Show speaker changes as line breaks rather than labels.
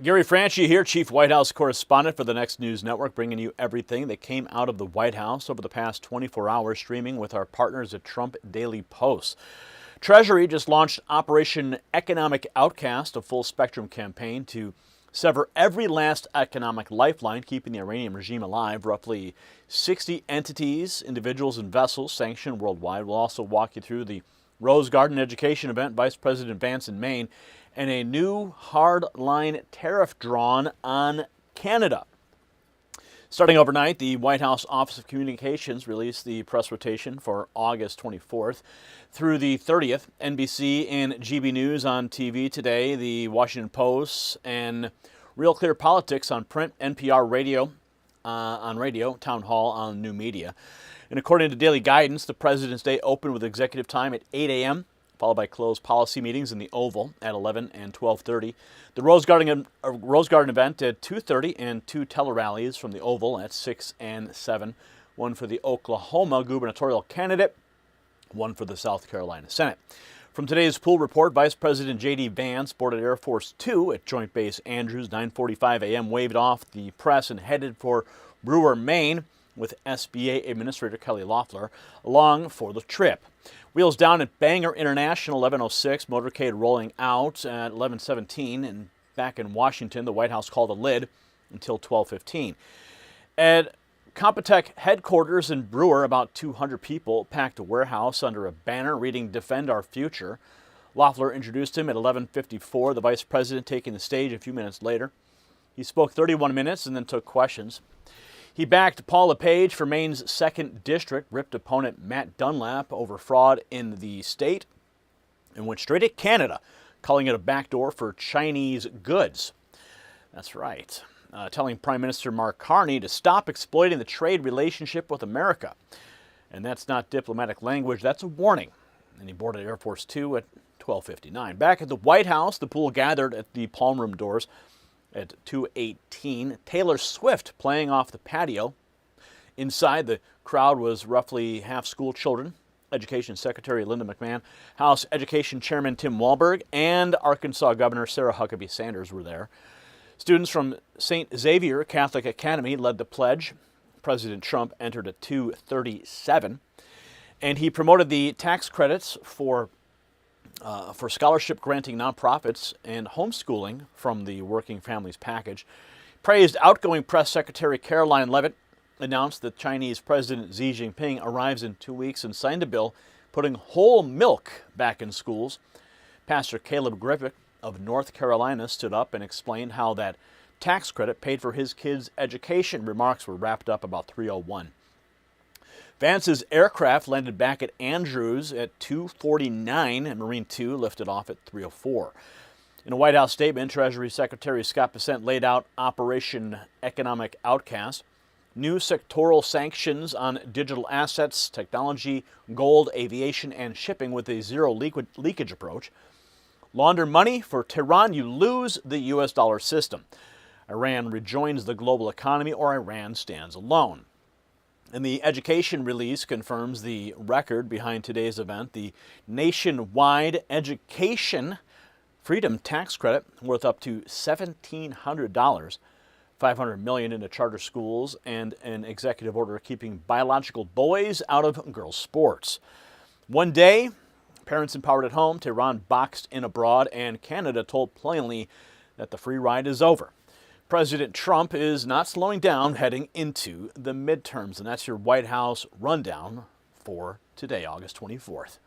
Gary Franchi here, Chief White House Correspondent for the Next News Network, bringing you everything that came out of the White House over the past 24 hours, streaming with our partners at Trump Daily Post. Treasury just launched Operation Economic Outcast, a full-spectrum campaign to sever every last economic lifeline, keeping the Iranian regime alive. Roughly 60 entities, individuals, and vessels sanctioned worldwide. We'll also walk you through the Rose Garden education event, Vice President Vance in Maine, and a new hard-line tariff drawn on Canada. Starting overnight, the White House Office of Communications released the press rotation for August 24th through the 30th. NBC and GB News on TV today, the Washington Post, and Real Clear Politics on print, NPR radio on radio, Town Hall on new media. And according to daily guidance, the President's Day opened with executive time at 8 a.m., followed by closed policy meetings in the Oval at 11 and 12:30. The Rose Garden event at 2:30 and two tele-rallies from the Oval at 6 and 7. One for the Oklahoma gubernatorial candidate, one for the South Carolina Senate. From today's pool report, Vice President J.D. Vance boarded Air Force Two at Joint Base Andrews, 9:45 a.m., waved off the press and headed for Brewer, Maine, with SBA Administrator Kelly Loeffler along for the trip. Wheels down at Bangor International, 11:06, motorcade rolling out at 11:17, and back in Washington, the White House called a lid until 12:15. At Computech headquarters in Brewer, about 200 people packed a warehouse under a banner reading "Defend Our Future." Loeffler introduced him at 11:54, the vice president taking the stage a few minutes later. He spoke 31 minutes and then took questions. He backed Paul LePage for Maine's 2nd District, ripped opponent Matt Dunlap over fraud in the state, and went straight at Canada, calling it a backdoor for Chinese goods. That's right. Telling Prime Minister Mark Carney to stop exploiting the trade relationship with America. And that's not diplomatic language, that's a warning. And he boarded Air Force Two at 12:59. Back at the White House, the pool gathered at the Palm Room doors at 2:18. Taylor Swift playing off the patio. Inside, the crowd was roughly half school children. Education Secretary Linda McMahon, House Education Chairman Tim Walberg, and Arkansas Governor Sarah Huckabee Sanders were there. Students from St. Xavier Catholic Academy led the pledge. President Trump entered at 2:37. And he promoted the tax credits for scholarship granting nonprofits and homeschooling from the Working Families Package. Praised outgoing Press Secretary Caroline Leavitt, announced that Chinese President Xi Jinping arrives in 2 weeks, and signed a bill putting whole milk back in schools. Pastor Caleb Griffith of North Carolina stood up and explained how that tax credit paid for his kids' education. Remarks were wrapped up about 3:01. Vance's aircraft landed back at Andrews at 2:49, and Marine 2 lifted off at 3:04. In a White House statement, Treasury Secretary Scott Bessent laid out Operation Economic Outcast, new sectoral sanctions on digital assets, technology, gold, aviation, and shipping with a zero-leakage approach. Launder money for Tehran, you lose the U.S. dollar system. Iran rejoins the global economy, or Iran stands alone. And the education release confirms the record behind today's event, the nationwide education freedom tax credit worth up to $1,700, $500 million into charter schools, and an executive order keeping biological boys out of girls' sports. One day, parents empowered at home, Tehran boxed in abroad, and Canada told plainly that the free ride is over. President Trump is not slowing down heading into the midterms. And that's your White House rundown for today, August 24th.